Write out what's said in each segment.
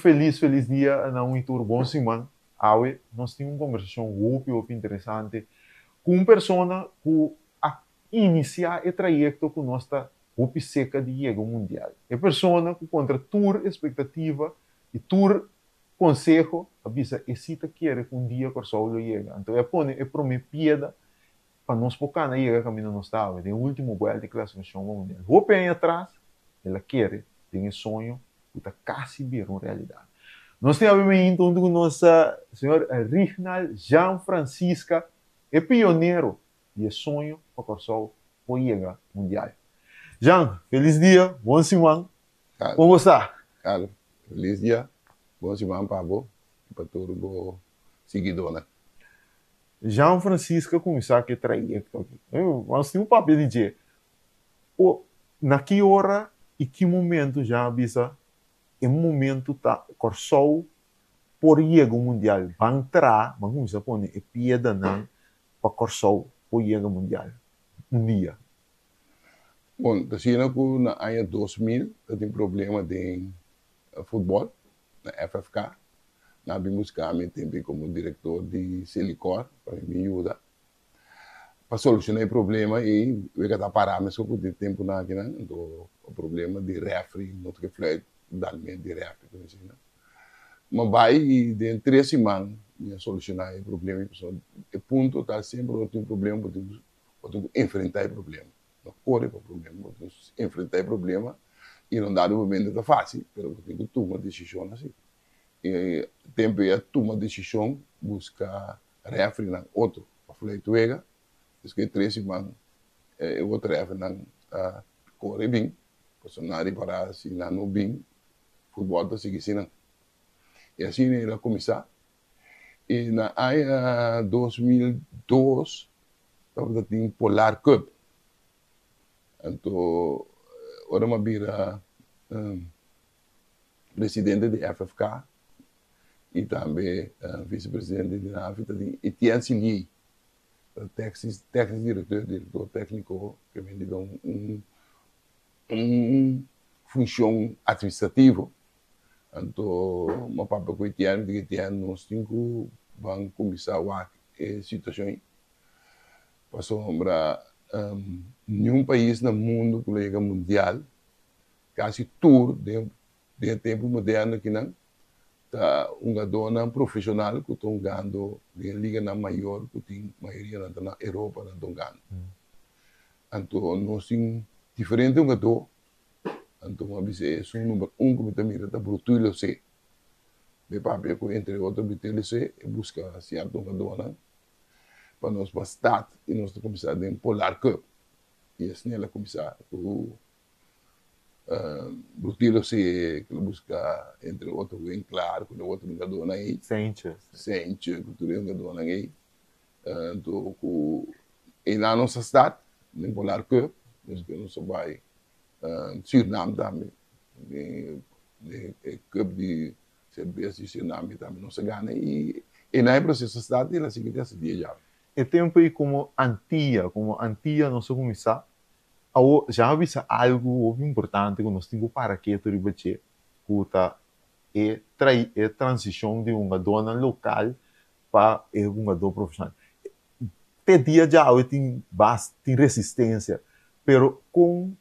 feliz dia na um tour bom semana. Aue, nós temos uma conversação muito interessante com uma pessoa que a iniciar o trajeto com nossa muito seca de Liga Mundial. É pessoa que contra tour expectativa e tour consejo, avisa, e cita quer que um dia o sol chega. Então, é prometida para nós focar na Liga caminho não estava. Tem o último vuelta de classificação mundial. Vou bem atrás, ela quer, tem esse sonho, está quase vir uma realidade. Nós temos então com nossa senhora Reginald Jean Francisca, é pioneiro e é sonho para o sol chegar mundial. Jean, feliz dia, bom semana. Como está? Cara, feliz dia, bom semana para todo o seguidor, né? Jean Francisca começar a trair. Nós temos um papel de dizer, na que hora e que momento já avisa, é um momento tá corsol por chegar mundial. Vai entrar, vamos começar a pôr a piada não para corsol por chegar mundial. Um dia. Bom, assim, no ano 2000, eu tenho problema de futebol, na FFK. Nós vimos que eu tempo como diretor de Silicor, para me ajudar. Para solucionar o problema e eu estava parado, mas eu pude tempo na aqui, né? Então, o problema de refri, não tem que falar de refri, né? Mas vai e dentro de 3 semanas, eu solucionar o problema. O ponto está sempre eu tenho problema, eu tenho que enfrentar o problema. Não corre para o problema, eu tenho que enfrentar o problema e não dá no momento é fácil, mas eu tenho que tomar decisão assim. E tempo é tomar decisão, buscar refri na outro, para falar tu ega, diz que 3 semanas, eu vou refri na corre bem, personagem para assim na no bem, futebol está seguindo. E assim ela começar. E na ano 2002, estava em Polar Cup. Então, ora uma vira presidente da FFK e também vice-presidente da África de Etienne Sillier, diretor técnico que vem de função administrativa. Então, uma papo com o Etienne, nós vamos começar a situação. Passou para nenhum país no mundo que liga mundial, quase tudo de tempo moderno que não tá uma dona profissional que estão ganhando de liga na maior que tem maioria na Europa não estão ganhando. Então nós temos diferente um do então uma vez é um número que me mira da brutulo se de papel que entre outro brutulo se busca certo uma dona para nós bastar e nós começar a Polar Cup e assim ela começar o Brutilo se busca entre outro bem claro, com outro jogador aí. Sente, cultura jogador aí. Então, e na nossa cidade, em Polar Cup, nós que não vai Suriname também, Cup de cerveja de Suriname também não se ganha e na processo cidade ela se quer esse dia já. É tempo aí como Antia não se começar já avisa algo importante que nós temos para que tu ribache que é transição de uma dona local para uma dona profissional. Até dia já tem bastante resistência, mas com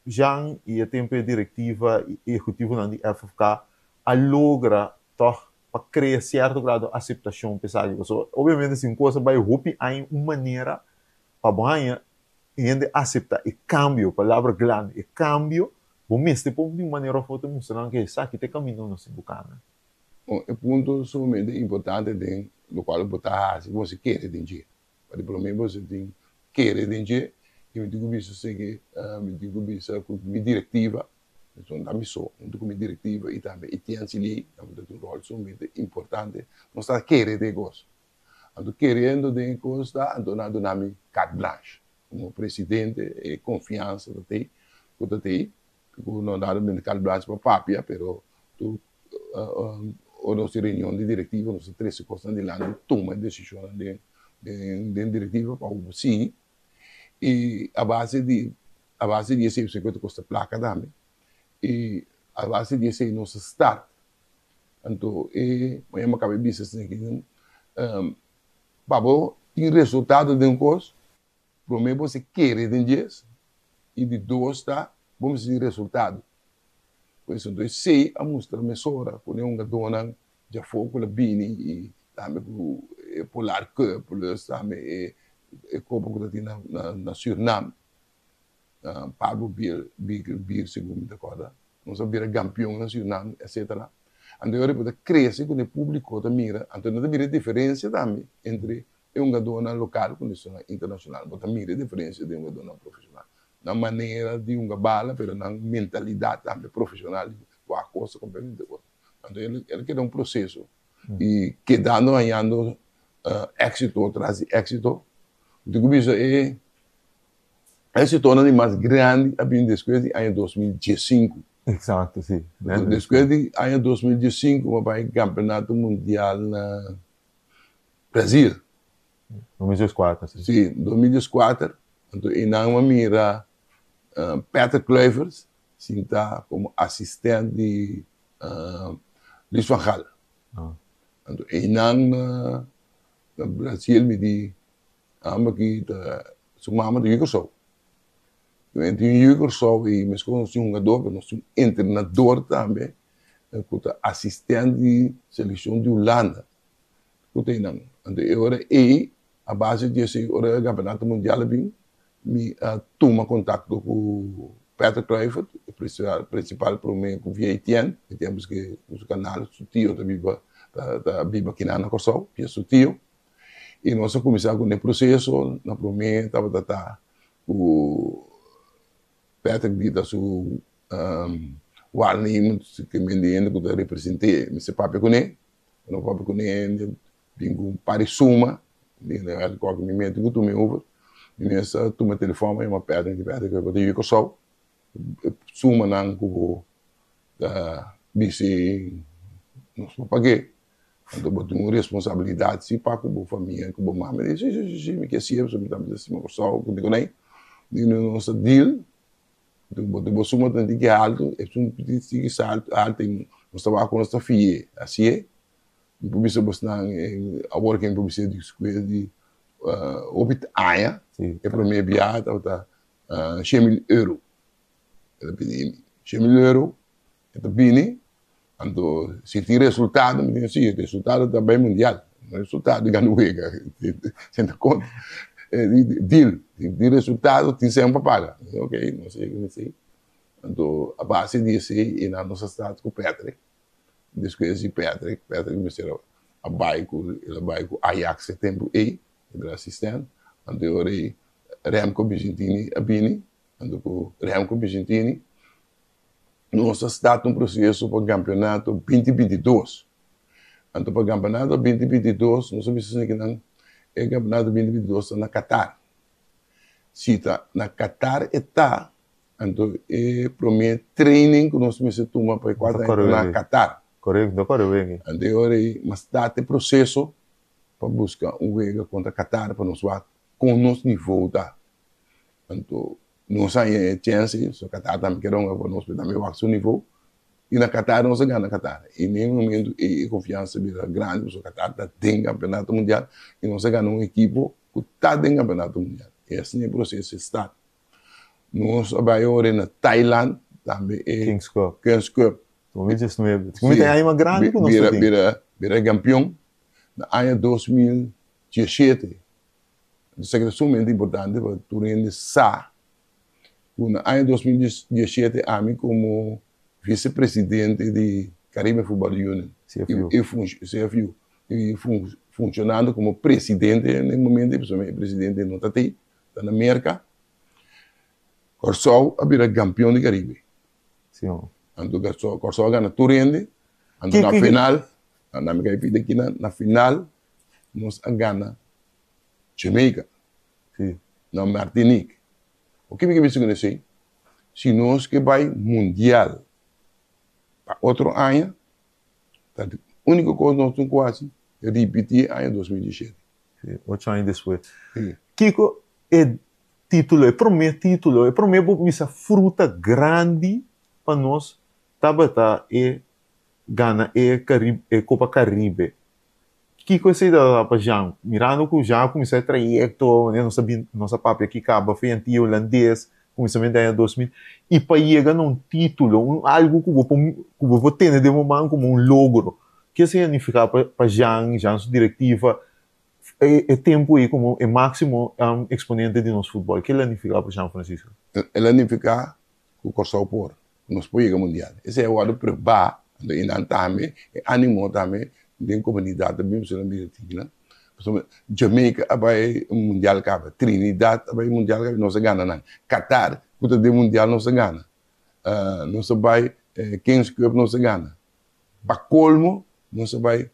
Jean e a tempo diretiva e executivo da FFK a logra toch para criar certo grado de aceitação pesada. Obviamente, assim, coisa vai rupi em uma maneira para banha gente aceitar e cambio, palavra grande, e cambio, bom, mas depois de uma maneira ou outra mostrando que essa aqui tem caminho no Simbucana. O ponto sumamente importante de no qual botar se você quer dinheiro, para pelo menos você tem querer dinheiro e me digo isso seguir, me digo isso com minha diretiva, então da missão, com minha diretiva e também e tem ali, um rol sumamente importante, nós está querer negócio, ando querendo de negócio, ando na nome carte blanche. Como presidente e confiança da TI, que TI, que não dá de carte blanche para papia, pero tu a nossa reunião de diretiva, nós 13 coisas de lá, toma decisão de diretiva para o sim, e a base de esse 50 custa placa também, e a base de esse nosso start, Então, eu me acabei business aqui. Babo, tem resultado de um curso, primeiro você quer de dias, e de dois, tá? Vamos ter resultado. Por isso, então, sei a mostra mesora, quando é uma dona, já foi com a bini, e também com o Polar Cup, também e como que na Suriname, Pablo Bir, segundo me recorda, nós vira campeão na Suriname, etc. Então, eu repito, cresce quando o público da mira, então não tem diferença também entre uma dona local com a internacional, mas também a diferença de uma dona profissional. Na maneira de uma bala, mas na mentalidade também profissional, com a coisa completamente outra. Então, ele quer um processo e quedando ganhando êxito atrás de êxito. Então, isso se torna mais grande a bem después de ano 2015. Exato, sim. Después de ano 2015, vai campeonato mundial na Brasil. 2004, sim. Sim, 2004. Então, e não mira Peter Kluivert, sim, está como assistente de Luis van Gaal. Então, e não na Brasil me di aqui sumama de Yugoslav. Então, Yugoslav e me escolhi um jogador, mas um treinador também, que assistente de seleção de Holanda. Então, agora a base desse campeonato mundial me toma contato com o Peter Kluivert, o principal para mim com o Vietnã, que temos que os canais sutil da Biba aqui na Kosovo, que é sutil. E nós começamos com o processo, na primeira estava o Peter que dá o warning que me entende que eu representei, me separa com ele, não papo com ele, vim com parisuma, ele coloca me mete com o meu over, e nessa tu me telefone, uma Peter que eu vou ter que só, suma não com da bici, não sou paguei. Então, eu tenho uma responsabilidade, se para com a família, com a mamãe, eu disse, me quer ser, eu me dá assim, eu só, eu digo, nem, no nosso deal, eu sou muito que alto, eu sou um petit salto, alto, eu estava com nossa filha, assim é, eu comecei a buscar a work em publicidade de Obit Aya, e para mim, viagem, estava €100.000. Eu pedi €100.000, eu pedi, então, se tem resultado, me diz assim, resultado também mundial, resultado de Ganuega, sem conta, deal, de resultado, tem sempre paga. Ok, não sei. Então, a base disso é na nossa cidade com o Patrick. Depois de Patrick me disse, a bike Ajax tempo ele era assistente, então eu Remco Vicentini, a Bini, então com Remco Vicentini, nós estamos num processo para o campeonato 2022. Então, para o campeonato 2022, nós sabemos que não é campeonato 2022 na Qatar. Se está na Qatar, está. Então, é para mim training que nós temos que tomar para quatro na Qatar. Correto. Então, mas está o processo para buscar vega contra a Qatar para nós com o nosso nível. Então, nós temos chance, se o Qatar também quer nós também vai seu nível, e na Qatar nós ganhamos na Qatar. E nenhum momento a confiança vira grande, porque o Qatar tem campeonato mundial, e nós ganhamos uma equipe que está em campeonato mundial. E assim é o processo está. Nós vamos na Tailândia, também é Kings Cup. 2019. Como tem aí uma grande que nós vira campeão no ano 2017. Isso é sumamente importante para tu rende sa. No ano 2017, a mim como vice-presidente de Caribe Football Union, CFU, e funcionando como presidente no momento, presidente não está aí, está na América. Corsol vira campeão de Caribe. Sim. Então, Corsol ganha Turende, na final, na final, nós ganhamos Jamaica, na Martinique. O que me diz assim? Se nós que vai mundial para outro ano, a única coisa que nós temos quase é repetir ano 2017. 8 anos depois. Kiko, é título, é para mim essa fruta grande para nós, tabata é Gana é Copa Caribe. Que coisa da para já? Mirando que já começou a trajecto, né? Nossa papel aqui acaba, foi anti-holandês, começamento em 2000, e para chegar num título, algo que eu vou ter de momento como um logro. Que significa para já sua diretiva, é tempo aí como é máximo exponente de nosso futebol. Que significa para Jean Francisco? Ela significa que o Corsau por nos poiga mundial. Esse é o ano para ba, do inan também, animo também, de comunidade também, você não me diga, Jamaica abai mundial caba, Trinidad abai mundial caba, não se gana não. Qatar, puta de mundial não se gana. Não se vai Kings Cup não se gana. Para colmo, não se vai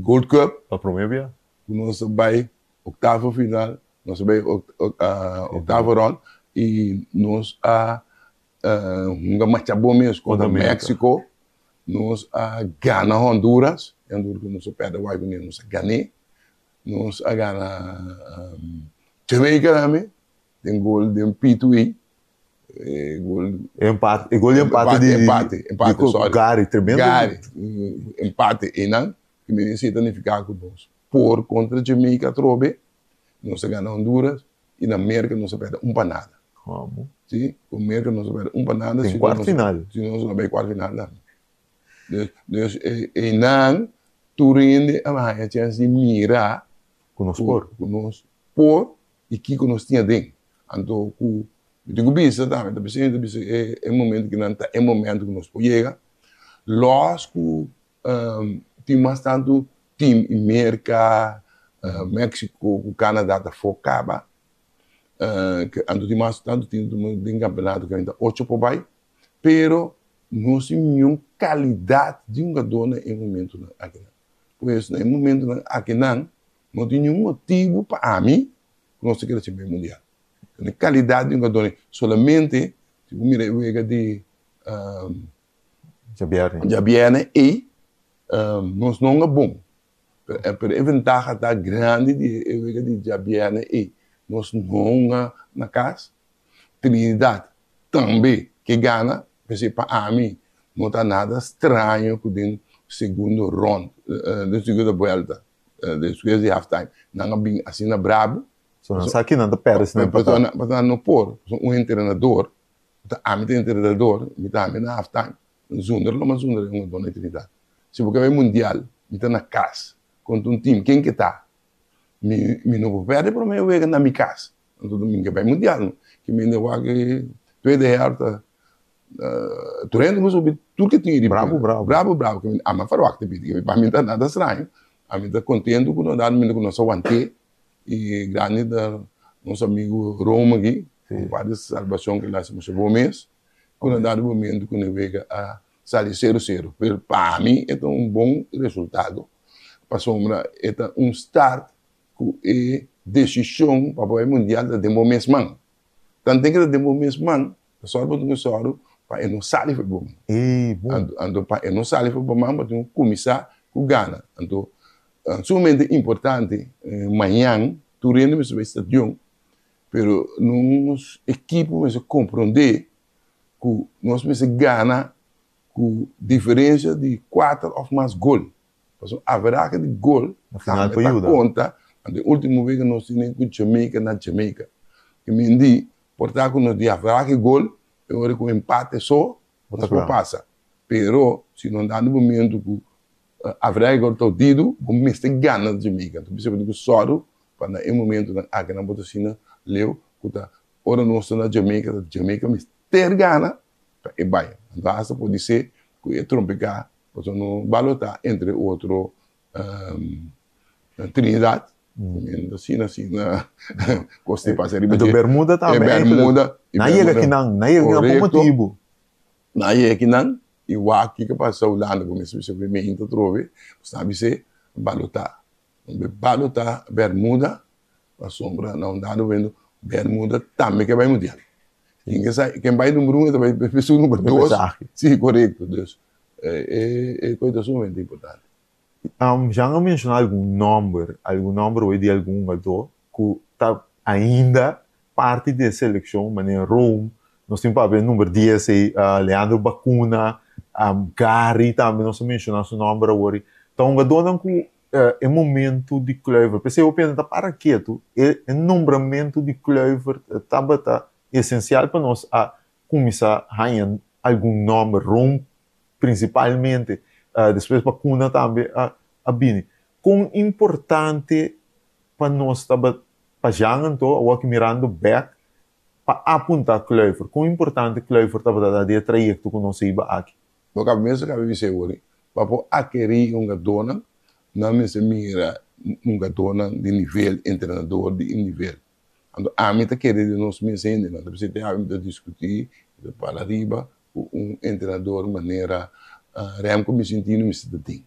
Gold Cup, Para promover? não se vai oitavo final, não se vai oitavo round e nós um match bom mesmo contra México, nós gana Honduras, Honduras não se perde o White não se gane, nós gana Jamaica também, tem gol de P2E, empate só. Gary, tremendo. Gary, empate e não, que me significa que nós por contra Jamaica trobe, não se gana Honduras e na América não se perde nada. Como? Sim, o América não se perde nada. Tem quarto final. Se não se vai quarto final não. Dus e não tu rende a chance de mirar conosco por e que nós tinha dentro. Então, eu digo bisa também, é momento que não tá, é momento que nós podemos chegar. Lógico, tem bastante time América, México, o Canadá da focava. Que ando tem bastante time de campeonato que ainda 8 por vai, pero não tem nenhuma qualidade de um jogador em momento aqui. Por isso, em momento aqui não tem nenhum motivo para mim que nós queremos ser mundial. A qualidade de um jogador somente se eu mirei o ega de Jabiane e nós não é bom. A vantagem está grande de o ega de Jabiane e nós não na casa. Trinidad também que gana, para mim não está nada estranho com o segundo round, da segunda volta, da segunda halftime. Não é bem assim na brabo. Não sabe que não perde, mas não por treinador, a mim tem treinador, me dá na halftime, zonder é uma dona Trinidad. Se você vai mundial, me está na casa, contra um time, quem que está? Me não perde para mim, eu vou na minha casa. Então, domingo vai mundial, que me deu que tu é de harta, tu rende mas tudo que tinha bravo, que a mais faroa que te para mim está nada estranho, a mim está contente com nada, me não só aguentei e grande da nosso amigo Roma aqui, com várias salvações que lá se mostrou bom mês, com nada do momento que ele veio a sair 0-0, para mim é um bom resultado, para sombra é um start que decisão para o mundial da demo mesmo. Tanto que da demo mesmo, só para um só para não sair para bom. Ando para não sair para bom, mas tem começar com Gana. Então, sumamente importante amanhã tu rende me sobre estação, pero nos equipos me compreender que nós me Gana com diferença de 4 ou mais gol. Haverá que de gol na conta. The último vez que nós tínhamos com Jamaica na Jamaica, que me diz, portanto, que nós haverá que gol, eu com empate só, nós passa. Pero, se não dá no momento que haverá que gol todo, como me está ganhando na Jamaica. Então, precisa de soro, para no momento que na botacina, leu, que tá, ora nós estamos na Jamaica me ter gana, e vai. Então, essa pode ser que é trompecar, para não balotar entre outro Trinidad, assim, gostei para ser do Bermuda também. Bermuda. Não é que não por motivo. Não é que não, e o aqui que passou lá, como se você me introduziu, sabe se balotar. Bermuda, a sombra não dá vendo Bermuda também que vai mundial. Quem vai número 1 vai pessoa número 2. Sim, correto. É coisa sumamente importante. Já não mencionou algum número de algum jogador que está ainda parte da seleção, mas em Roma, nós temos para ver número 10, Leandro Bacuna, Gary também, não se menciona seu nome agora. Então, a dona com é momento de Kluivert. Pensei, eu penso, para quieto, é nombramento de Kluivert tá essencial para nós a começar a ganhar algum nome, rom, principalmente, depois para Kuna também, a Bini. Quão importante para nós, para jangan to, ou aqui mirando back, para apontar Kluivert. Quão importante Kluivert estava de trajecto que nós iba aqui. Porque a mesa que eu disse hoje, para adquirir uma dona, não me se mira uma dona de nível treinador de nível. Então, a mim está querendo nós me entender, não precisa ter a discutir para arriba com treinador de maneira realmente como me sentindo me se tem.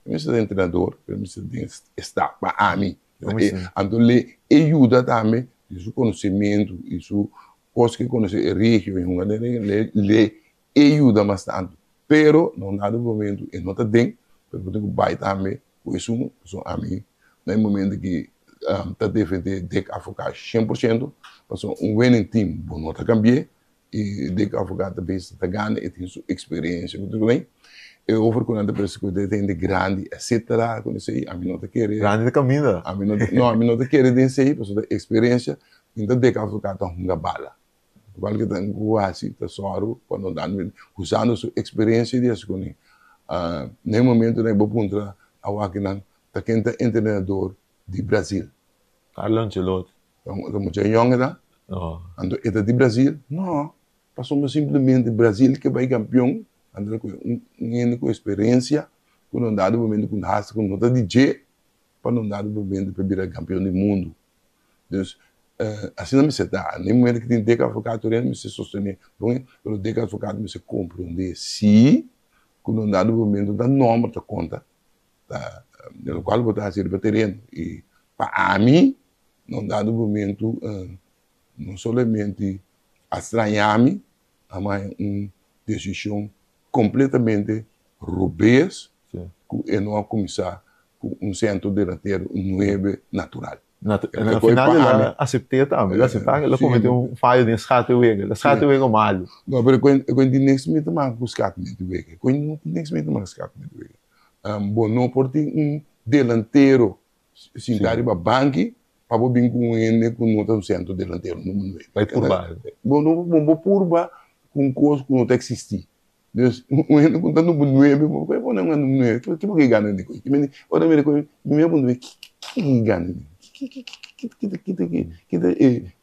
Me se treinador, me se tem está para a mim. Então, ele ajuda também isso conhecimento, isso coisa que conhecer a região, ele ajuda bastante. Pero não nada no momento e não está bem, porque eu vai também com isso a mim no momento que está defendendo de afocar 100%, passou winning team, bom não está cambiando e de afocar também está ganhando e tem sua experiência muito bem. Eu ofro com a pessoa que tem de grande, etc. Quando sei, a mim não está querendo. Grande de caminho. A mim não está querendo dizer, porque a experiência então de afocar está uma bala. Igual que tem quase tesouro quando dá usando sua experiência de escolher. No momento nem vou contra a Wakinan, tá quem tá treinador de Brasil. Carlo Ancelotti. Então muito young era. Ando é de Brasil? Não. Passou simplesmente Brasil que vai campeão, ando com experiência, com um dado momento com raça, com nota de G, para um dado momento para virar campeão do mundo. Então assim não me se dá. Nem momento que tem que advogado me se sostener, então pelo que advogado me se compreender se com um dado momento da norma da conta, no qual vou estar sendo terreno e para mim não dado momento não somente estranhar-me, mas uma decisão completamente robês que não começar com centro dianteiro novo natural. No final ela aceitei também, ela aceitou, ela cometeu falho nesse rato ele rato é malo. Não, mas quando next meet mais com skato de wege, quando next meet mais skato de wege. Bom, não por ter delanteiro sentar para banque, para o bem com ele com outro centro delanteiro no mundo. Vai por baixo. Bom, não vou por baixo com coisa que não existir. Deus, um contando no nueve, vou não no nueve, que ganha de coisa. Ora me recolhe, me é bom ver que ganha. Que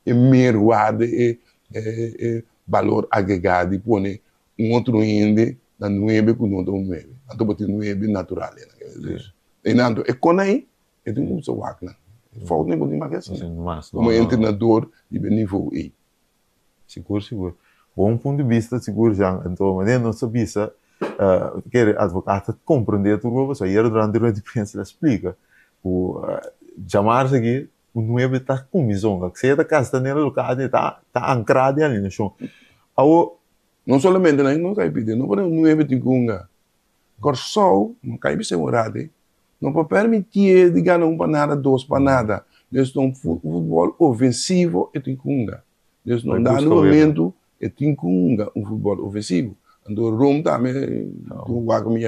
é merwade é valor agregado e põe outro índice na nueve com outro nueve. Então botar nueve natural, né? E não é com aí, é tudo como se wagner. Falta nem botar mais assim. Como treinador de nível E. Seguro. Bom ponto de vista, seguro já. Então, mas não sabia se que advogado compreender tudo, só ir durante a defesa explica. O chamar-se aqui, o nueve está com missão, que se é da casa nela local está ancrado ali no chão. Não somente não cai pedir, não pode o nueve de gunga. Corsol, não cai ser morado, não pode permitir de ganhar para nada, dois para nada. Eles estão futebol ofensivo e tem gunga. Eles não dá no momento e tem gunga um futebol ofensivo. Então Roma também, tu vai comigo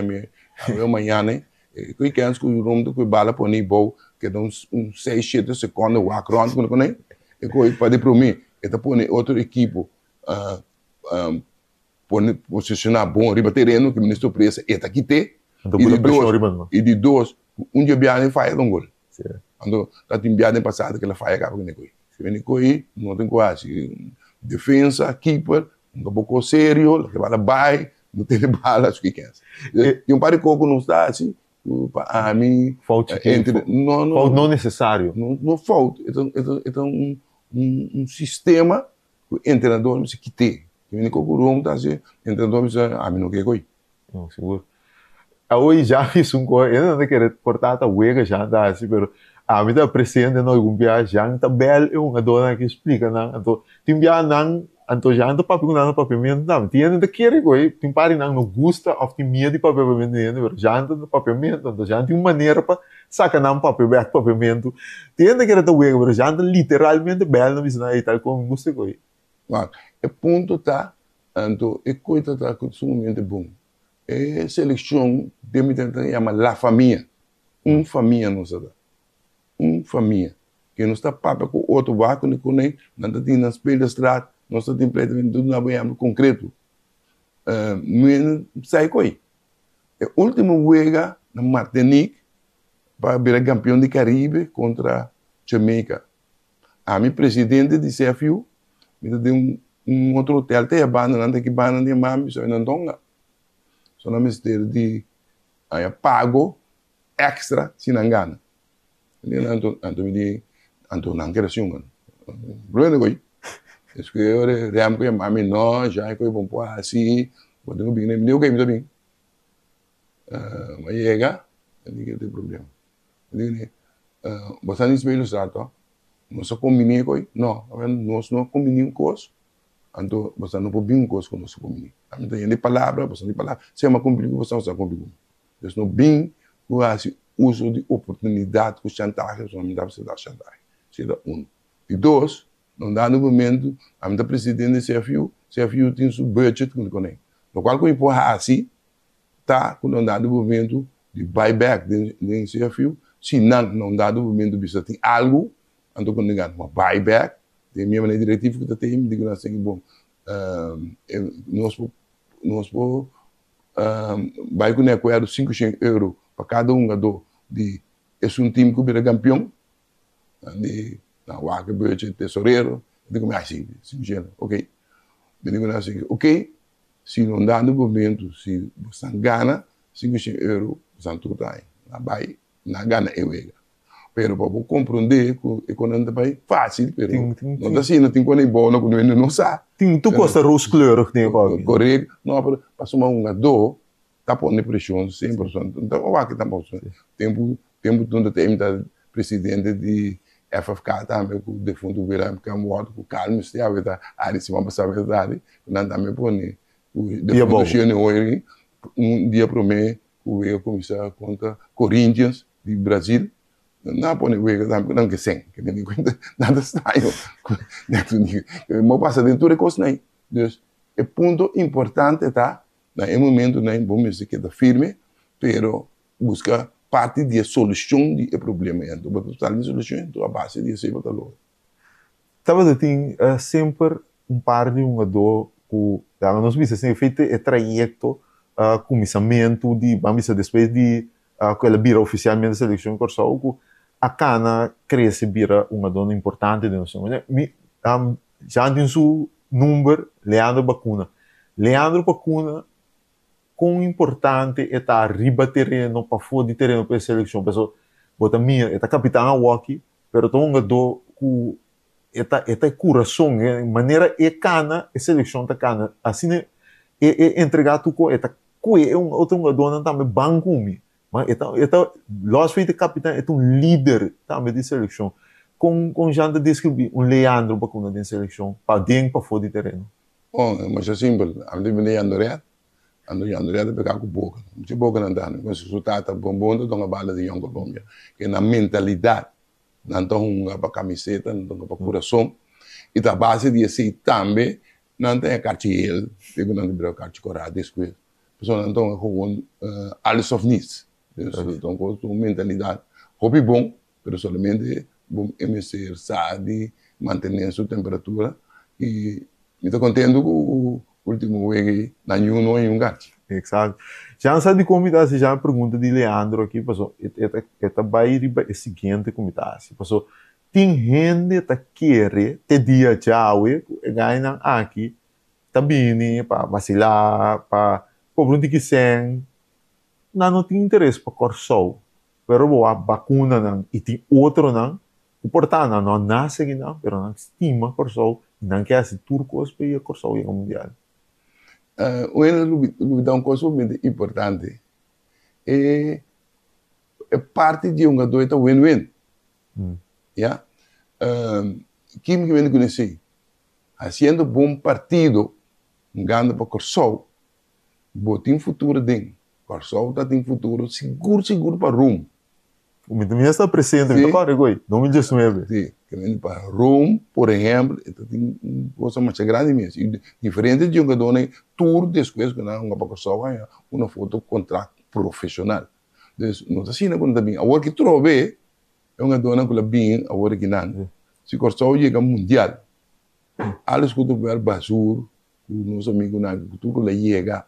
amanhã, né? Que quer que o Roma que bala por nível que dá uns 6, 7 segundos o acrón quando né? E coi para para mim, eta põe outro equipe posicionar bom riba terreno que ministro presa eta aqui te e de dois dia biane faz um gol. Então tá tem biane passado que ela faz acaba com coi. Se vem coi não tem quase defesa, keeper, um pouco sério, que vai vai, não tem balas que quer. E um par de coco não está assim. Para mim, falta não necessário. Não falta. Então um sistema que o treinador não se quite. Que vem com o rumo, tá assim, o treinador não se não quer coi. Não, seguro. Hoje já fiz coisa, eu não quero cortar a uega já, tá assim, mas a mim tá presente no algum viagem, já tá belo, é uma dona que explica, não, então tem viagem não. Então já ando para papiamento não, tinha de querer coi, tem pare não gusta ou tem medo de papiamento ainda, já ando no papiamento, então já tem uma maneira para sacar não papiamento, tinha de querer o ego, já ando literalmente belo no visão aí tal como gusta coi. Mas é ponto tá, então é coisa tá consumidamente bom. É seleção de me tentar chamar La Família. Família não se dá. Família. Que não está papa com outro vácuo, nem com nem, não está tendo espelho da estrada, não está tendo completamente tudo na banha concreto. Não sai com aí. O último jogo na Martinique para virar campeão de Caribe contra Jamaica. A minha presidente de CFU me deu outro hotel, tem a banda, não tem que banda de mami, só não tonga. Só no mistério de pago extra, se não engana. Anto não quero assim, mano. Problema é que eu realmente eu mami não, já é que eu vou pôr assim, vou ter que vir, me deu que me deu bem. Mas chega, eu digo que tem problema. Eu digo, você não espelha o certo? Nós só combinamos com ele? Não, nós não combinamos com isso. Então, você não pode vir com isso que nós combinamos. A gente tem palavra, você tem palavra. Se é uma complicação, você não complica. Então, não vem com esse uso de oportunidade, com chantagem, você não dá para você dar chantagem. Isso é e dois, não dá no momento, a minha presidente da CFU tem seu budget com ele. No qual, quando eu assim, tá, quando não dá no momento de buyback de CFU, se não dá no momento de você tem algo, então quando eu uma buyback, tem minha maneira diretiva que tem, me digo assim, bom, nós vai com o acordo 500 euros para cada de esse time que vira campeão, na Waka Budget, tesoureiro, eu digo assim, ok. Eu digo assim, ok, se não dá no momento, se você ganha 500 euros, você não está aí, na gana eu ega. Pero para compreender que quando é fácil, pero não dá assim, não tem quando é bom, não sabe. Tu gosta de rooskleur que tem agora? Correto. Não, para somar dor, tá pondo pressão 100%. Então, o que tá pondo. Tempo todo tem presidente de FFK também, que o defunto vira morto, com calma, se a verdade, a cima para a verdade, não também pone. O defunto chega hoje, dia para mim, o eu começar contra Corinthians de Brasil. Não pode ver não que sem que nem conta nada estranho mas passa dentro de coisas nem então o ponto importante tá no momento nem vamos dizer que está firme pero busca parte de solução do problema então para estar de solução então a base de ser para logo estava tem sempre par de dor que nós vimos assim feito é trajeto comissamento de vamos dizer depois de aquela vira oficialmente a seleção Corsol a cana cresce vira dona importante de nós já tem seu número Leandro Bacuna quão importante é estar arriba terreno para fora de terreno para a seleção pessoal bota minha é capitão Waki pero tem dor que é coração maneira é cana a seleção tá cana assim é entregar tu co é outro dona também banco mas nós feito capitão é líder também de seleção com já descrever Leandro Bacuna de seleção para dentro para fora de terreno mas é simples a gente vem André de pegar com boca não boca não dá mas o resultado bom então a bala de Young Colômbia que na mentalidade não tem para camiseta não tem para coração e da base de assim também não tem a cartilha digo não tem a cartilha corada desculpa pessoal não tem com alles of needs então com mentalidade hobby bom pero solamente bom MSR sabe manter sua temperatura e me estou contente com o último week na não é gato exato já sabe de convidar se já a pergunta de Leandro aqui passou é vai é seguinte convidar se passou tem gente que quer ter dia tchau ganha aqui tá bem para vacilar para pobre que sem não tem interesse para Corsol pero a vacuna não e tem outro não o portanto não nasce que não pero não estima Corsol não quer se turcos para ir Corsol e mundial eu dá coisa muito importante é parte de doida win-win yeah quem me vem conhecer fazendo bom partido ganhando para Corsol tem futuro dentro Corsol tem futuro seguro para rumo o também está presente sí. Agora 2019 sí que vem para Roma, por exemplo, tem uma coisa mais grande mesmo. E diferente de um jogador né, tour depois que não para só ganhar uma foto contrato profissional. Então, não está assim, não também. Agora que trove é uma dona que bem, agora que não. Se cortou chega mundial, alles que tu ver basura, o nosso amigo na cultura chega,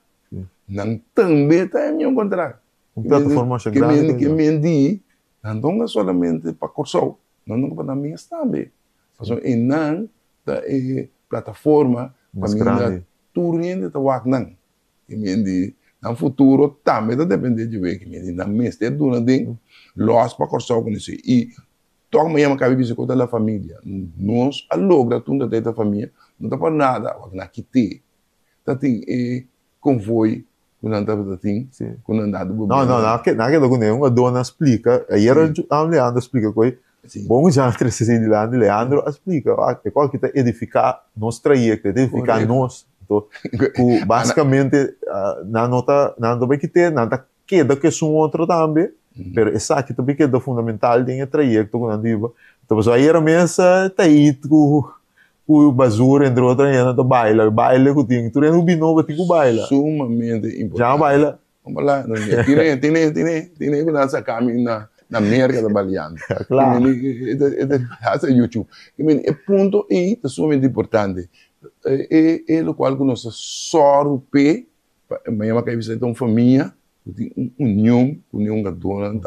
não também está em um contrato. Plataforma grande. Que mendi, não é somente para cortar. Não para mim também. E não da plataforma para mim tudo da wagnan. E me no futuro também depende de ver que me na mestre durante los para cortar com isso. E toca me chama cabeça com da família. Nós a logra tudo da família, não dá para nada, na quite. Tá tem convoio quando andava assim, quando andava do não, que uma dona explica, aí era a Leandro explica coi. Bom, já cresci de Leandro explica, que qual que tá edificar nos trajecto, edificar nós. Então, basicamente, não vai que ter, nada queda que são outro também, mas essa aqui também que é fundamental em trajecto quando andiva. Então, aí era mesmo tá aí o basura entre outras ainda do baila que tem, tu não binova tem o baila. Sumamente importante. Já baila. Vamos lá, tem que dançar caminho na América da Baleando. Claro. É YouTube. É ponto é sumamente importante. É o qual que nós sorte, mas é que uma família, tem união que dona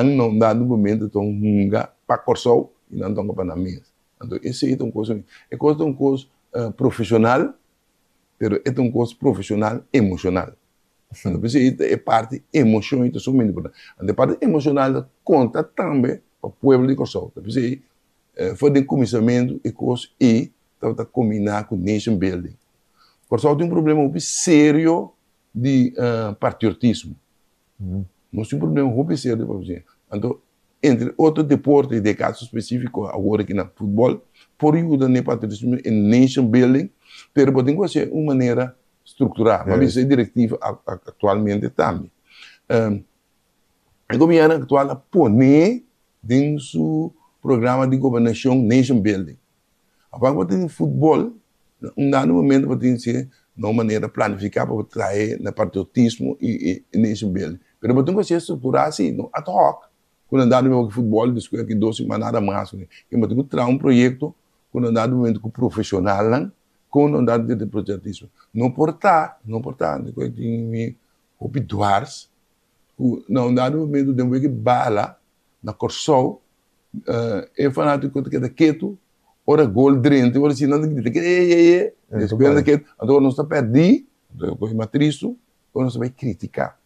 não dá no momento então nunca para corçou e não toca para na mesa. Então esse é uma coisa profissional, mas é uma coisa profissional emocional. Então é parte emocional, então sumamente importante. A parte emocional conta também para o povo de corçou. Então foi de começamento e coisa e está combinar com nation building. Corçou tem um problema muito sério de patriotismo. Nós temos um problema muito sério de patriotismo. Então, entre outros deportes, de caso específico, agora aqui no futebol, por ajuda no patriotismo e nation building, mas tem que ser uma maneira estruturada. Mas isso é diretiva atualmente também. O governo atual põe em seu programa de governação nation building. Agora, tem futebol, um dado momento, tem que ser de uma maneira planificada para trazer no patriotismo e nation building. Mas tem que ser estruturado assim, no ad hoc. Quando andar no futebol, desculpa que 2 semanas nada mais. Eu tenho que trazer um projeto, quando andar no momento com profissional, quando andar de projetismo. Não portar, depois tem o Piduars, não andar no momento de que bala, na Corsol, é fanático que é quieto, ora gol drente, ora assim, não grita, desculpa que agora não está perdido, depois matriço, ou não se vai criticar.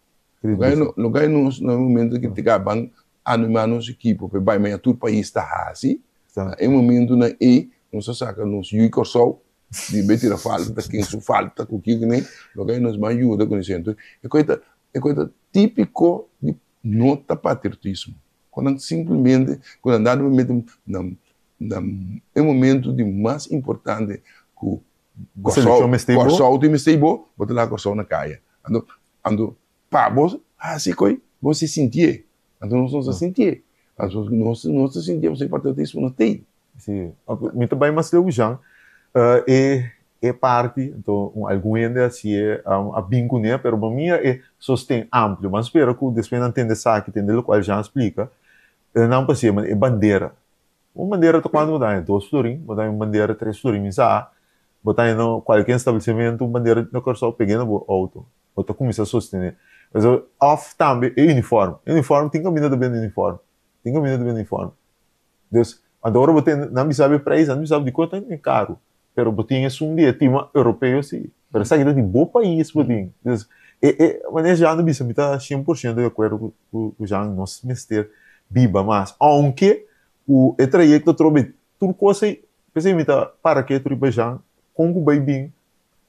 Lugar no momento que criticar, bang animar nossa equipe, porque vai mais todo o país está assim. Em momento na não se saca nos e Corsol, de betir a falta, quem se falta, com o que nem, lugar nos mais ajuda com isso. É coisa típico de nota patriotismo. Quando simplesmente, quando andar no momento, é o momento de mais importante que o Corsol tem mesteibo, botar lá Corsol na caia. Ando, pá, assim coi, você sentir. Então nós não se sentir. Nós se sentimos sem patriotismo não tem. Sim. Muito bem, mas eu já é parte, então algum ainda assim é a bingo né, pero para mim é sostém amplo, mas espero que depois não entenda sabe, entender o qual já explica, não passa mas é bandeira. Uma bandeira quando botar em 2 florinhos, botar em bandeira 3 florinhos, botar em qualquer estabelecimento, uma bandeira na Corsol pequena auto, botar começa a sostener. Mas off também é uniforme. Uniforme tem caminho de bem uniforme. Tem caminho de bem uniforme. Deus, agora você não sabe preço, não sabe de quanto é caro. Pero botinha é um dia time europeu sim. Pero sabe que tem bom país botinha. Deus, mas já não bisa, me tá 100% de acordo com o Jean nosso mestre biba, mas aunque o trajecto trobe tudo coisa, pensei me tá para que tu Jean com o baby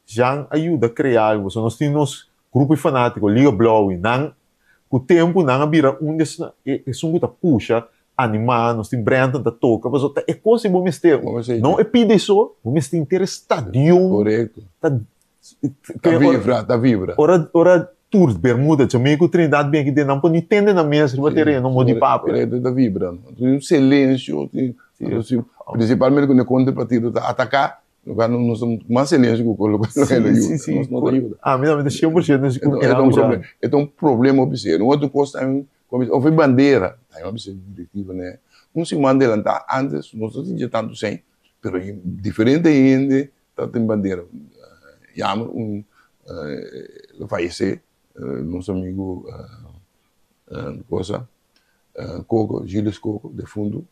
Jean ajuda a criar algo. So nós temos grupo fanático, Liga Blow, o tempo não vira desses que puxa, animar, nós temos Brandon da toca, mas é coisa bom mestre. Não é pedir só, o mestre inteiro estádio. Correto. Tá vibra. Ora tour Bermuda, Jamaica, Trindade, bem que não pode entender na mesa, bateria, não pode papo. Da vibra, tem um silêncio, principalmente quando o contrapartido está a atacar, nós estamos mais silêncio que o colo, sim. Não ajuda. Ah, me dá 100%. É um problema observado. Um outro coisa também, houve bandeira, é uma objetiva, né? Um se manda adelantar antes, nós não tínhamos tanto sem, mas diferente ainda, tem bandeira. Chama fallecer, nosso amigo Coco, Gilles Coco, de fundo,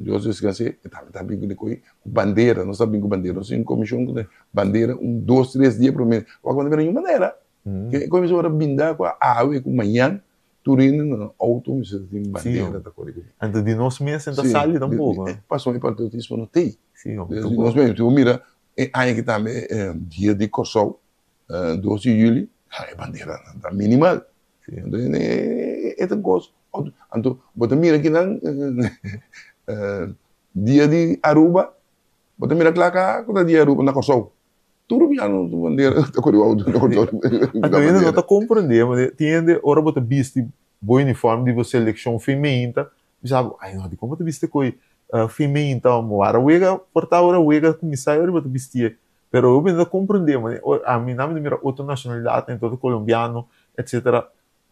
eu descansei, estava bem com bandeira, nós estávamos com bandeira, nós tínhamos comissão de bandeira, 2, 3 dias por mês, quando não tinha bandeira, que começou a bindar com a água, com manhã, turino, no auto, mas tem bandeira da cor. Antes de nós mesmos, ainda sai tampouco. Passou em patriotismo, não tem. Sim, nós mesmos, tu mira, aí que também, dia de Corsol, 12 de julho, é bandeira minimal. É uma coisa. Então, você mira aqui, dia de Aruba, você mira lá, quando é dia de Aruba, na Corsol. Tudo bem, não bandeira, tá curioso. Então, ainda não está compreendendo, mas tem hora você viste o uniforme de você seleção feminina, sabe, ai, não, como você viste coi feminina, então, a uega, portar a uega, comissário, você vestia. Pero eu ainda compreendemos, a mim não me mira outra nacionalidade, tem todo colombiano, etc.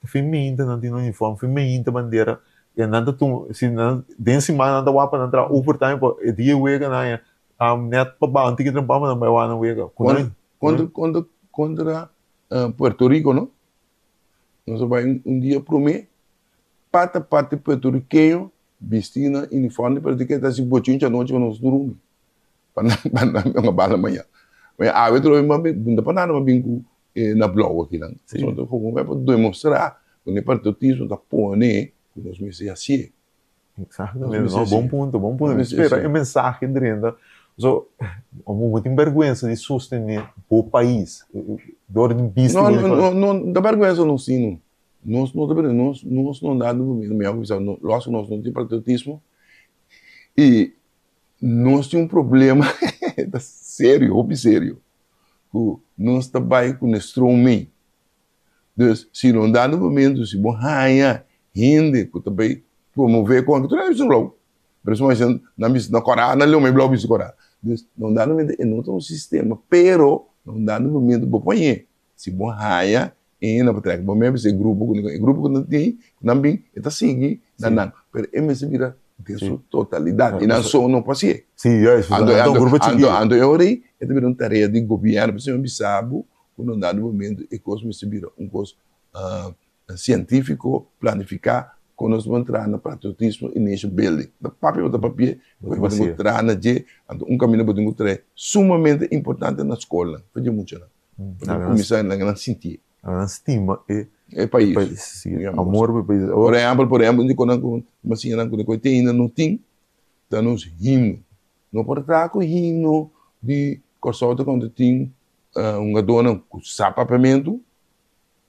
Feminina, não tem uniforme, feminina, bandeira, e nada tu, se não, dentro semana nada wapa, não tra overtime, é dia uega, não é, net para baixo, tem que trampar, mas não vai na uega. Contra Puerto Rico, não? Nós vamos dia pro mês, parte porto-riquenho, vestindo uniforme, para que está se botinho à noite, nós dormimos. Para uma bala amanhã. Mas a outra vez, não para nada, mas bem na blog aqui, não. Então, como vai para demonstrar, quando o patriotismo está pondo, que nós me se assim. Exatamente, bom ponto. Espera, a mensagem dentro, uma vergonha de sostener o país, dor de bicho. Não, da vergonha não sim, nós não damos no mesmo, lógico, nós não temos patriotismo e nós temos problema sério, sério. Nós trabalhamos com instrumento. Então, se não dá no momento, se não há rende, que também promover com a gente não principalmente na Coreia, não é o blog de Coreia. Não dá no momento, não tem um sistema, pero não dá no momento para pôr. Se não há na patrulha, bom mesmo esse grupo que não tem, também está seguindo, não, pero é mesmo vira de sua totalidade, e não só não pode. Sim, é isso. Ando eu orei, é também uma tarefa de governo, para você sabe, quando não dá no momento, é coisa me vira um coisa científico, planificar, quando nós vamos entrar no patriotismo e nesse building. Da papel, podemos entrar na G, um caminho podemos entrar sumamente importante na escola. Faz muito, né? Podemos começar a sentir. A estima é país. Sim, amor para o país. Por exemplo, quando ainda não tem, então nos hino. Não pode estar com hino de Corsota quando tem uma dona com sapapamento,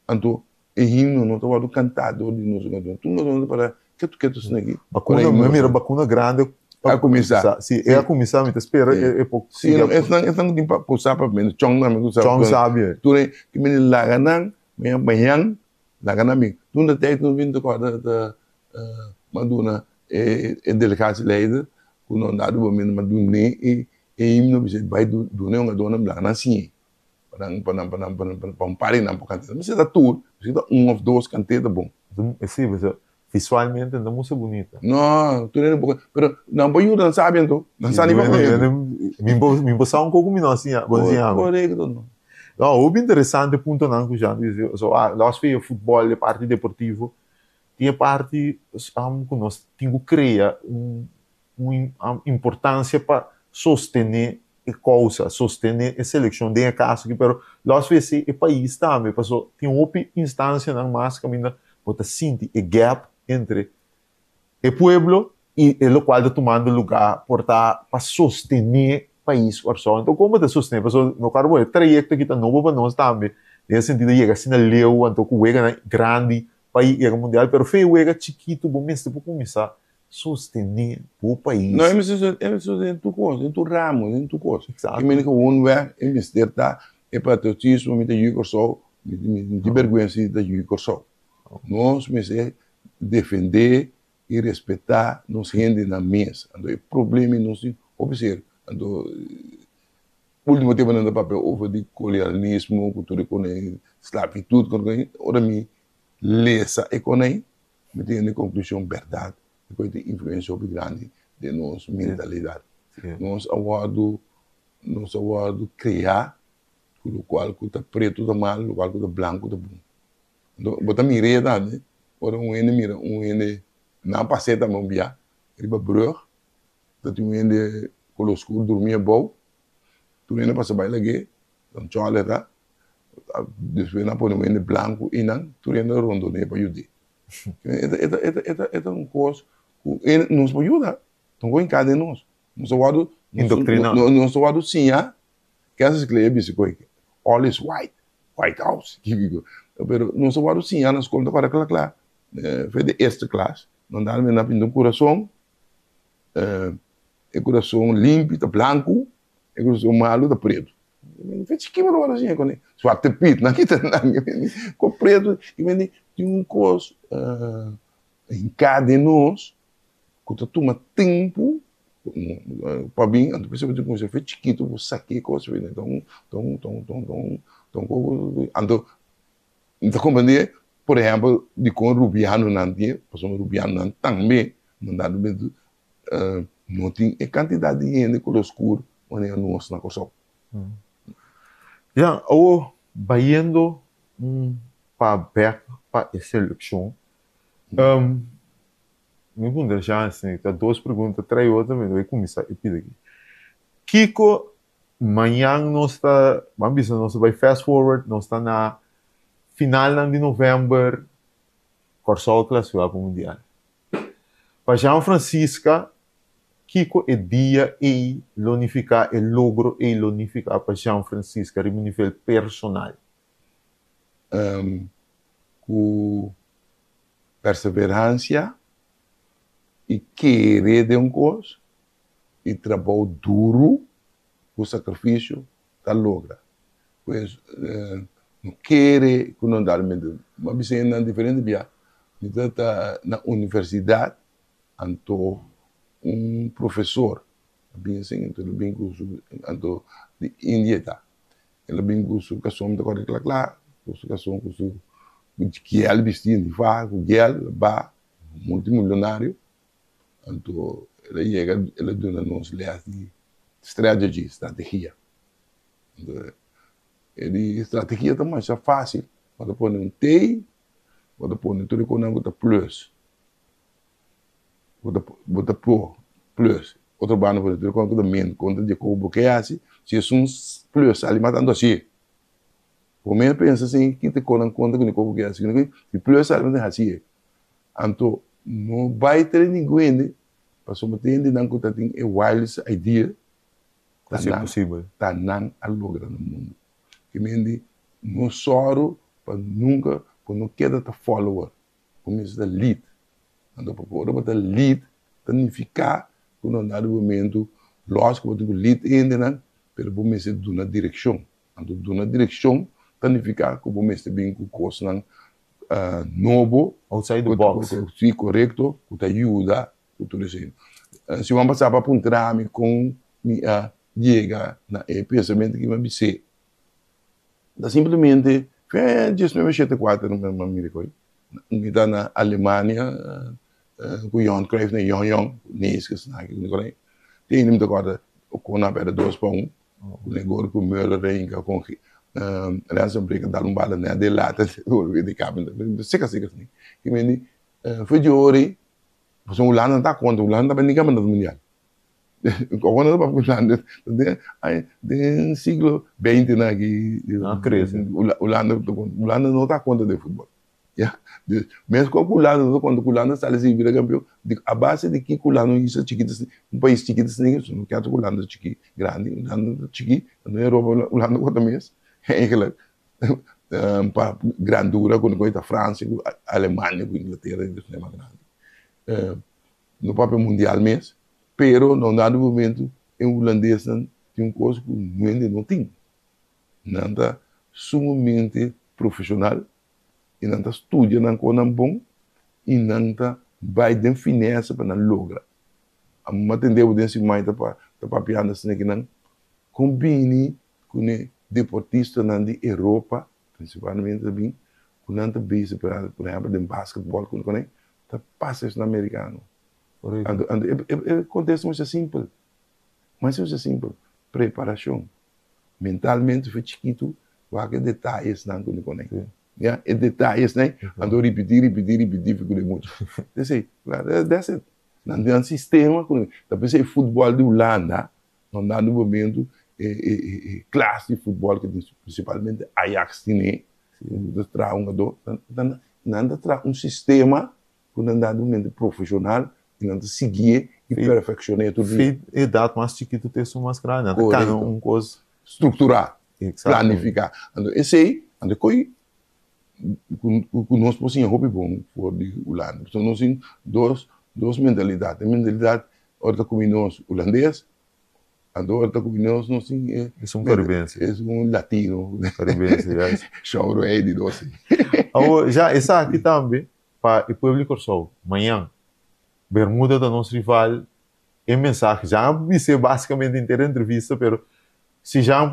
então e hino não estava cantado de nós jogadores. Tu não para que tu quer tu aqui? Bacuna grande. A começar. Sim, é a começar, mas espera é pouco. Sim, é não tem para usar para menos. Chong não sabe. Chong sabe. Tu é que me laganan, me banhang, laganan me. Tu não tem tu vindo da maduna é delicado leider, quando não dá do momento maduna e himno vai do não uma dona laganan sim. Para um parem não para cantar. Mas é da tour, precisa ou dois cantetas bom. Sim, mas visualmente não música bonita. Não, tu não pode, pero não pode não sabe então, não sabe nem me passar um pouco menos assim, bonzinho. Correto. Não, o interessante ponto não que já diz, nós fazemos futebol, é parte deportivo, tem parte que nós temos que criar uma importância para sostener a causa, sostener a seleção de caso que, pero nós fazemos o país também, porque tem uma instância na massa que ainda pode sentir o gap entre o povo e o qual está tomando lugar para sostener o país. Então, como está sostener? Porque no caso, o trajeto que está novo para nós também, nesse sentido, chega assim, leu, então, que chega grande, país, chega mundial, mas chega chiquito, bom, mas para começar a sostener o país. Não, é em tu coisa, em tu ramo, em tu coisa. Exato. Que me diga, um lugar, em vez de estar, é patriotismo, me diga, só, de vergonha da gente corção. Nós precisamos defender e respeitar nos gente na mesa. O problema não se observa. Último tempo no papel houve de colonialismo, cultura econômica, esclavitud, ora me lesa economia, me tem a conclusão verdade, depois de influência grande de nossa mentalidade. Nós aguardo criar o qual está preto da mal, o qual está branco da bom. Bota mirada, né? Ora mira, não passei também bia, riba brug, dat color escuro dormia bom, tu ene passa baila ge, dan chole tá, depois na põe branco e não, tu ene rondo ne para ajudar. É coisa que nos pode ajudar, então com cada nós aguardo indoctrinado, nós aguardo sim, que essas clientes se coi, all is White House, pero nós aguardo sim, na escola para claro, foi de esta classe, não dá me na pintura coração, coração limpo, tá branco, coração malo, tá preto. Fez que me dá assim, quando suate pit, não quita nada, com preto, e vem de coisa em cada nós, que tá toma tempo para mim, então percebe que você fez chiquito, você saquei coisa, então compreender, por exemplo, de com Rubiano não tinha, passou Rubiano não também, não dá do não tem a quantidade de gente com o escuro, onde é nosso na coisa. Já, ou baiando para essa eleição, me pergunto já assim, tá duas perguntas, três outras, mas vai começar a pedir aqui. Kiko, amanhã nós está, vamos dizer, nós vai fast forward, nós está na final de novembro, Corsol classificado para o Mundial. Para São Francisco, Kiko é dia e unificar, é logro e unificar para São Francisco, a nível personal. Com perseverança e querer de coisa e trabalho duro, o sacrifício da logra. Pois não querer que não dá medo, mas você é diferente via. Então tá na universidade, anto professor, bem assim, então bem curso anto de Índia tá. Ele bem curso que som da corre claro, curso que ele vestia de fato, que ele ba multimilionário. Então, ele dona nos leas de estratégia. Ele estratégia também é fácil. Pode pôr T, pode pôr tudo com plus. Pode pôr plus. Outro bando pode ter conta de min, conta de como que é assim. Se é plus, ali matando assim. Por mim pensa assim, que te conta de como que é assim. Se plus ali matando assim. Então não vai ter ninguém, para someter não conta tem a wildest idea. É possível. Tá não a lograr no mundo. Que me não soro para nunca, para não queda ta follower, começa a lead. Então para poder lead, significa que não dá momento, lógico que o lead ainda não, pero vou me ser na direção. Então na direção, significa que vou me ser bem com coisa não novo, outside the box. Sim, correto, que te ajuda, que tudo assim. Se vamos passar para um trâmite com chega na pensamento que vai ser, da simplesmente foi 1974 não me recordo, está na Alemanha, com Johan Cruyff, né, Johan, Neeskes, naquele tem nem me recordo o Kona era 2-1, o negócio com Müller, Renka, com Ransenbrink, dar bala né, de lata, de cabo, seca assim, que me foi de hoje, porque o Holanda está contra, o Holanda vai ninguém mandar mundial. Agora não vai Holanda, no século XX né, que Holanda não está contra de futebol. Mesmo com o Holanda, quando o Holanda está ali vira campeão, a base de que o Holanda é chiquito, país chiquito, não quer o Holanda chiquito, grande, Holanda chiquito, não é Europa, Holanda quanto mais, para grandura, quando está a França, a Alemanha, a Inglaterra, isso não é mais grande. No papel mundial mesmo, pero não dá no momento, em holandês tem uma coisa que o mundo não tem. Nada sumamente profissional, e não estuda não com bom, e não vai de finesse para não logra. A gente entendeu desse mais para piada assim que não combine com o deportista na Europa, principalmente também, com não base por exemplo de basquetebol com ele, tá passa isso no americano. O contexto muito simples, mas é simples, preparação. Mentalmente foi chiquito, vai que detalhes não com ele. Yeah, e detalhes, né? Ando repetir, fico muito. That's it. Não tem um sistema, depois é futebol de Holanda, não dá no momento classe de futebol que principalmente Ajax tem, traz um sistema que não dá no momento profissional e não seguir e perfeccionar tudo. E dá mais chiquito ter sua mais grande, cada coisa estruturar, planificar. Esse aí, ando coi nós assim hobby bom for de Holanda. Então nós temos duas mentalidades. A mentalidade outra como nós holandês, a outra como nós sim é caribense. É latino. Caribense, yes. Choro é de nós. Já essa aqui também para o público só. Amanhã Bermuda da nosso rival em mensagem. Já vi ser basicamente inteira entrevista, pero se já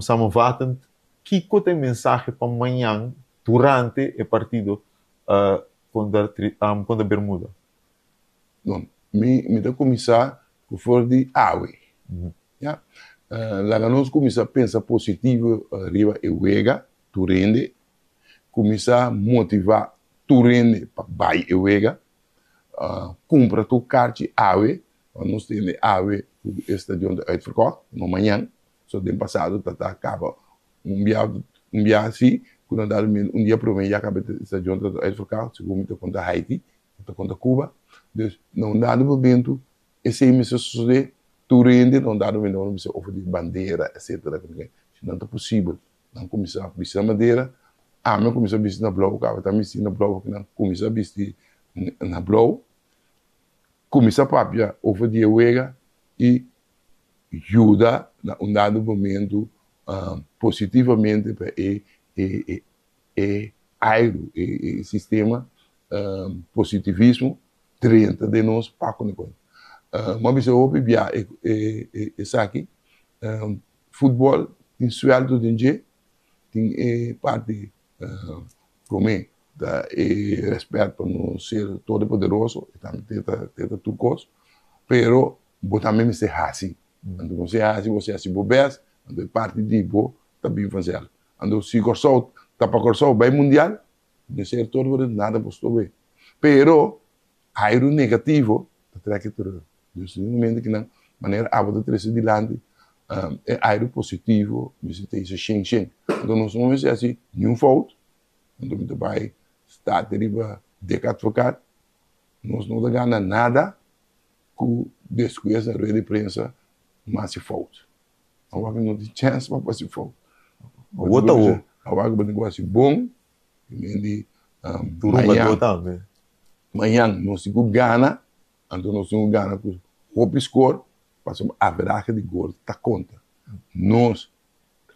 samavatam que tem mensagem para amanhã durante o partido contra Bermuda? Não, me dá começar com for de AWE. Yeah. Lá nós começar a pensar positivo arriba e wega, tu rende, começar a motivar tu rende para vai e wega, compra tu karte AWE, nós temos AWE o estadião de uitverkocht, no amanhã, só do passado acaba dia assim, quando dá um dia para mim já acaba de estadião de uitverkocht, segundo contra Haiti, contra Cuba, então não dá no momento esse emissão suceder tu rende, não dá no momento não precisa oferecer bandeira, etc. Não é possível, não começar a vestir a madeira, não começar a vestir na blow, acaba também vestir na blow, não começar a vestir na blow, começar a papia oferecer a wega e ajuda um dado momento positivamente para o sistema positivismo dentro de nós para com mas você ouve bem isso aqui futebol tem sueldo de dia tem parte para mim da respeito para não ser todo poderoso também tem tudo coisa pero também me ser assim quando você é assim bobés quando parte de bo também fazer quando se cortou tá para cortar bem mundial não ser todo nada postou bem pero airo negativo terá que ter no momento que não maneira a botar três de lande é airo positivo você tem esse xing então nós vamos ser assim nenhum fault quando me vai estar deriva de advogado nós não dá gana nada com desconhece a rede de imprensa mas se fault agora não tem chance para fazer fault agora o negócio bom e amanhã nós temos Gana, então nós temos Gana com o score, passamos a verdade de gol, tá conta. Nós,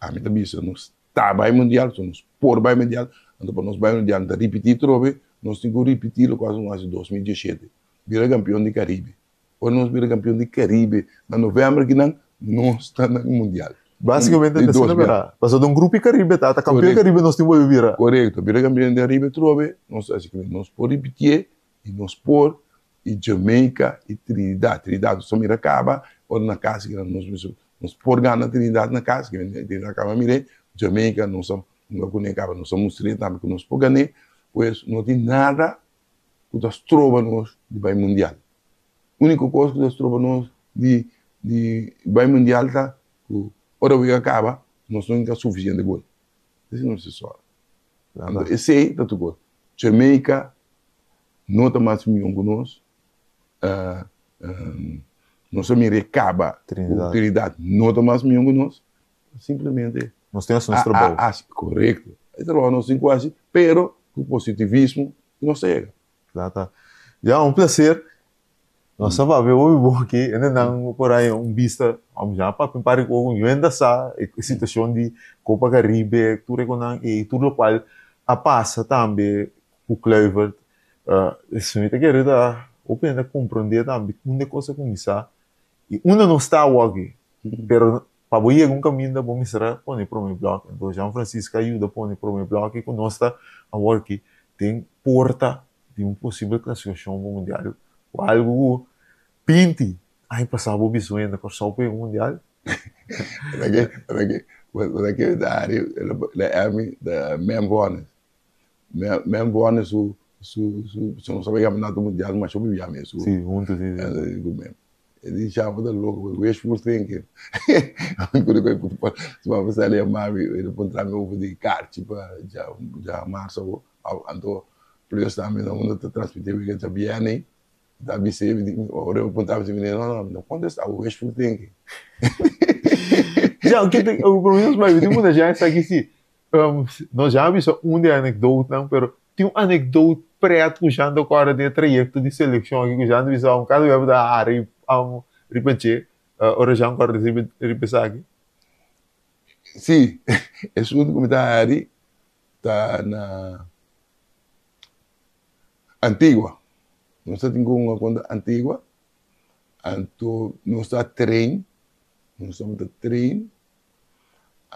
a minha cabeça, nós está bem mundial, nós por bem mundial, então para nós bem mundial, então repetir trove, nós temos que repetir o quase no 2017, vira campeão de Caribe. Ou nós vira campeão de Caribe, na novembro que não, nós está no mundial. Basicamente, é assim, verá. Passou de um grupo Caribe, tá campeão de Caribe, nós temos que virar. Correto, vira campeão de Caribe, trove, nós por repetir, e nós por e Jamaica e Trinidad só mira acaba ou na casa que nós por ganhar Trinidad na casa que Trinidad acaba mire Jamaica nós não conectava nós somos três também que nós por ganhar pois não tem nada que nós trova nós de bem mundial única coisa que nós trova nós de bem mundial tá o hora que acaba nós não tem suficiente gol isso não se só esse aí tá tudo Jamaica não está mais milhão conosco, nós somos recaba, Trinidad não está mais milhão conosco, simplesmente. Nós temos nosso trabalho. Correto. Esse trabalho nós temos quase, pero com positivismo não chega. Já um prazer. Nós só vai ver o bom que ainda não por aí vista, vamos já para pensar com ainda essa situação de Copa Caribe, tudo e tudo qual a passa também o Kluivert, isso me quer dar, o pena compreender também uma coisa começar e uma não está aqui, pero para boiar um caminho da bom será pôr para o meu bloco, então João Francisco ajuda pôr para o meu bloco e com nós está a aqui tem porta de possível classificação mundial ou algo pinti aí passava o bicho ainda por só para o mundial Daqui da área da memória su não sabe campeonato mundial mas eu vivia mesmo sim juntos ele chama da louco wishful thinking se vai passar ali a mãe ele encontrar meu ovo de kart para já março ando plus também não mundo transmitir que já viene da BC ora eu apontava assim não quando está o wishful thinking já o que o problema mais tem muita gente aqui sim nós já vimos de anedota não pero tem anedota pré-puxando agora de trajeto de seleção aqui que já não vimos um caso web da área repetir ora já agora de repetir aqui sim esse único comentário está na Antigua nós temos uma conta Antigua então nós está trein nós estamos a trein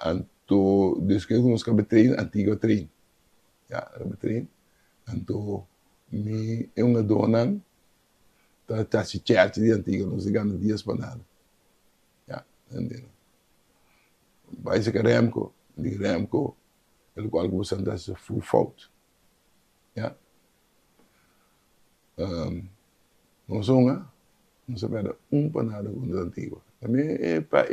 então desde que nós acabamos trein Antigua trein já trein então me é uma dona tá se chat de Antigua nós chegamos dias para nada já entendeu vai ser Remco de Remco ele qual você anda se full fault já não sabe panada com a Antigua também é para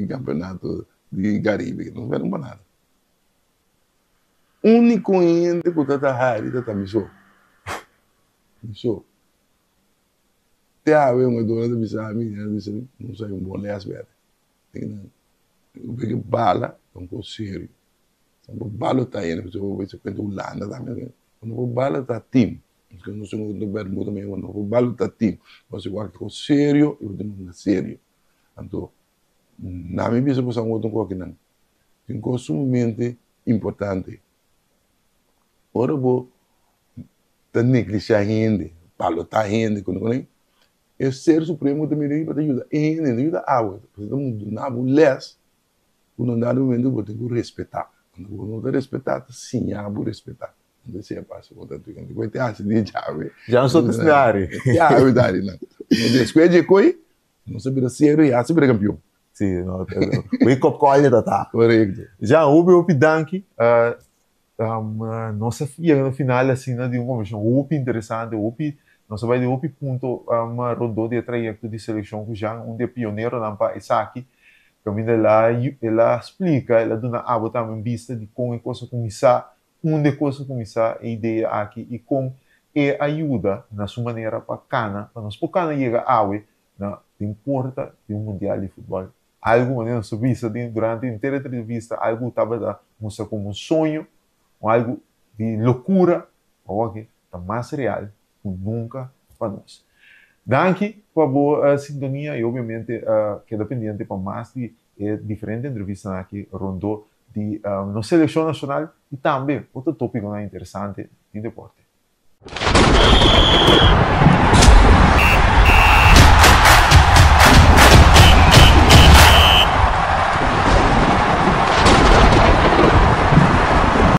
campeonato de Caribe não vê panada único ente que está hari está missou te ave uma dona de bisami não sei bom leas ver o que bala um sério o bala tá aí porque eu vou ver quando o landa também quando o bala tá time porque não sou do Bermuda também quando o bala tá time você vai com sério eu tenho sério então na minha bisa você não tem que não tem coisa sumamente importante ora vou tá negligenciar gente bala tá gente quando é ser supremo também para ajudar ajuda a água porque todo mundo na less quando dá no momento você tem que respeitar quando não respeitar sim há que respeitar não sei se passa portanto quando vai ter assim de chave já não sou desse área já é verdade não despeje coi não se vira sério e se vira campeão sim não o copcolha tá correto já houve o pidanque nossa filha no final assim de uma conversão interessante nós vai de outro ponto uma rodou de trajeto de seleção que já é pioneiro na pa Isaki caminho ela explica ela dá a também vista de como é coisa começar onde coisa começar a ideia aqui e como é ajuda na sua maneira para nós por cana chega a na importa de mundial de futebol algo maneira sua vista durante a inteira entrevista algo estava da mostrar como sonho ou algo de loucura ou que está mais real nunca para nós. Danke por boa sintonia e obviamente queda pendente para mais de diferentes entrevistas aqui rondou de na seleção nacional e também outro tópico interessante de deporte.